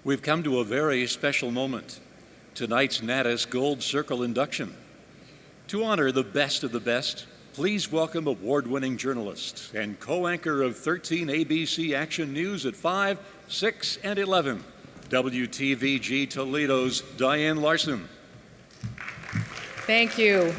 We've come to a very special moment, tonight's Natus Gold Circle induction. To honor the best of the best, please welcome award-winning journalist and co-anchor of 13 ABC Action News at 5, 6, and 11, WTVG Toledo's Diane Larson. Thank you.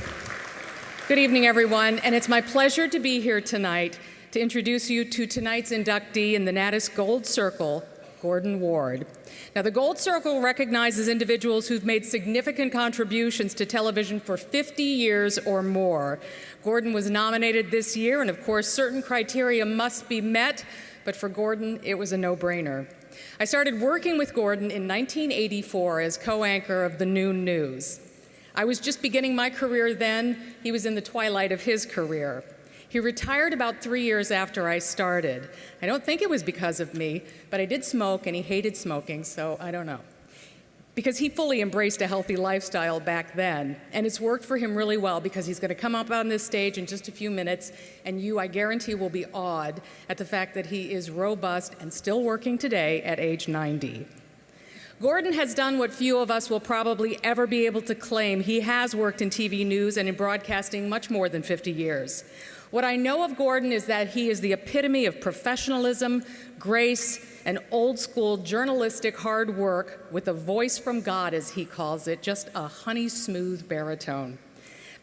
Good evening, everyone, and it's my pleasure to be here tonight to introduce you to tonight's inductee in the Natus Gold Circle, Gordon Ward. Now, the Gold Circle recognizes individuals who've made significant contributions to television for 50 years or more. Gordon was nominated this year, and of course, certain criteria must be met, but for Gordon, it was a no-brainer. I started working with Gordon in 1984 as co-anchor of the Noon News. I was just beginning my career then. He was in the twilight of his career. He retired about 3 years after I started. I don't think it was because of me, but I did smoke and he hated smoking, so I don't know. Because he fully embraced a healthy lifestyle back then, and it's worked for him really well because he's going to come up on this stage in just a few minutes, and you, I guarantee, will be awed at the fact that he is robust and still working today at age 90. Gordon has done what few of us will probably ever be able to claim. He has worked in TV news and in broadcasting much more than 50 years. What I know of Gordon is that he is the epitome of professionalism, grace, and old-school journalistic hard work with a voice from God, as he calls it, just a honey-smooth baritone.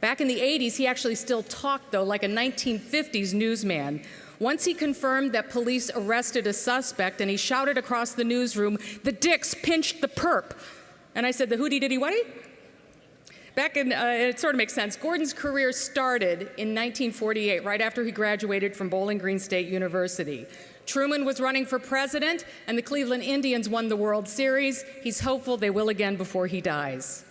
Back in the 80s, he actually still talked, though, like a 1950s newsman. Once he confirmed that police arrested a suspect, and he shouted across the newsroom, "The dicks pinched the perp." And I said, "The hootie-diddy-whatty?" Back in, it sort of makes sense. Gordon's career started in 1948, right after he graduated from Bowling Green State University. Truman was running for president, and the Cleveland Indians won the World Series. He's hopeful they will again before he dies.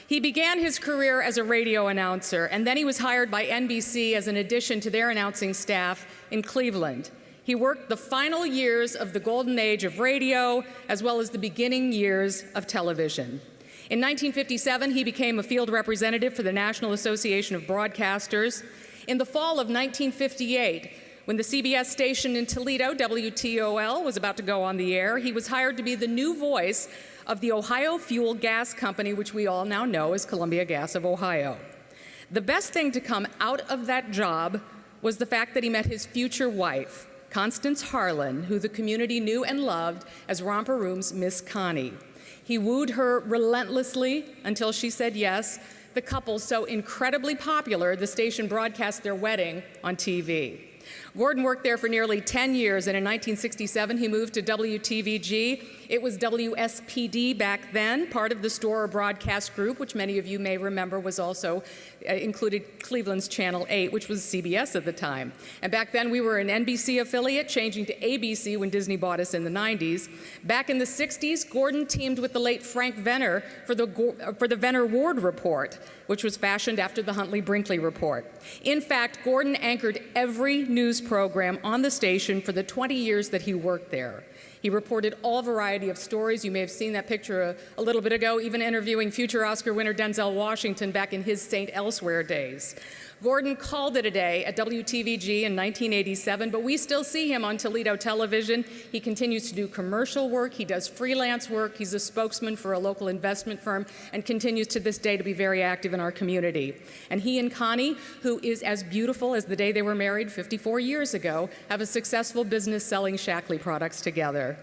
He began his career as a radio announcer, and then he was hired by NBC as an addition to their announcing staff in Cleveland. He worked the final years of the golden age of radio, as well as the beginning years of television. In 1957, he became a field representative for the National Association of Broadcasters. In the fall of 1958, when the CBS station in Toledo, WTOL, was about to go on the air, he was hired to be the new voice of the Ohio Fuel Gas Company, which we all now know as Columbia Gas of Ohio. The best thing to come out of that job was the fact that he met his future wife, Constance Harlan, who the community knew and loved as Romper Room's Miss Connie. He wooed her relentlessly until she said yes. The couple, so incredibly popular, the station broadcast their wedding on TV. Gordon worked there for nearly 10 years, and in 1967 he moved to WTVG. It was WSPD back then, part of the Storer Broadcast Group, which many of you may remember was also included Cleveland's Channel 8, which was CBS at the time. And back then we were an NBC affiliate, changing to ABC when Disney bought us in the 90s. Back in the 60s, Gordon teamed with the late Frank Venner for the Venner-Ward Report, which was fashioned after the Huntley-Brinkley Report. In fact, Gordon anchored every news program on the station for the 20 years that he worked there. He reported all variety of stories. You may have seen that picture a little bit ago, even interviewing future Oscar winner Denzel Washington back in his St. Elsewhere days. Gordon called it a day at WTVG in 1987, but we still see him on Toledo television. He continues to do commercial work. He does freelance work. He's a spokesman for a local investment firm and continues to this day to be very active in our community. And he and Connie, who is as beautiful as the day they were married 54 years ago, have a successful business selling Shackley products together.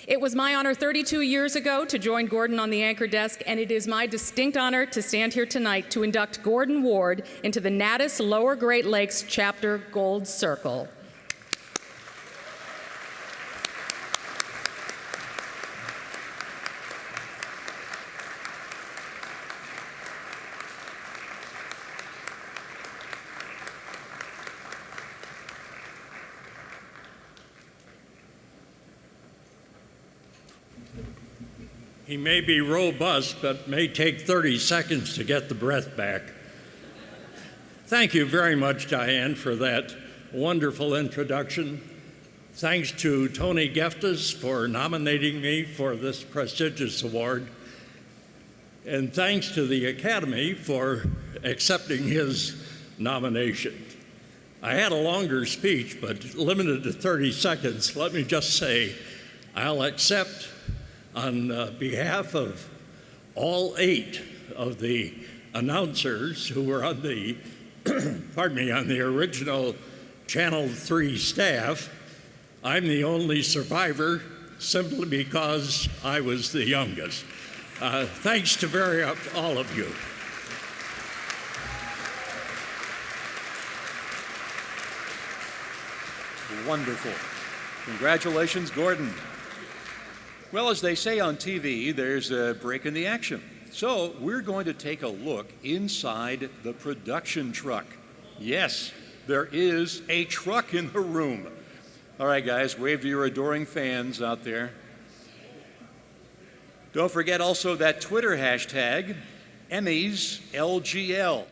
It was my honor 32 years ago to join Gordon on the anchor desk, and it is my distinct honor to stand here tonight to induct Gordon Ward into the Natus Lower Great Lakes Chapter Gold Circle. He may be robust, but may take 30 seconds to get the breath back. Thank you very much, Diane, for that wonderful introduction. Thanks to Tony Geftes for nominating me for this prestigious award. And thanks to the Academy for accepting his nomination. I had a longer speech, but limited to 30 seconds. Let me just say, I'll accept on behalf of all 8 of the announcers who were on the, on the original Channel 3 staff. I'm the only survivor simply because I was the youngest. Thanks to all of you. Wonderful. Congratulations, Gordon. Well, as they say on TV, there's a break in the action. So we're going to take a look inside the production truck. Yes, there is a truck in the room. All right, guys, wave to your adoring fans out there. Don't forget also that Twitter hashtag, EmmiesLGL.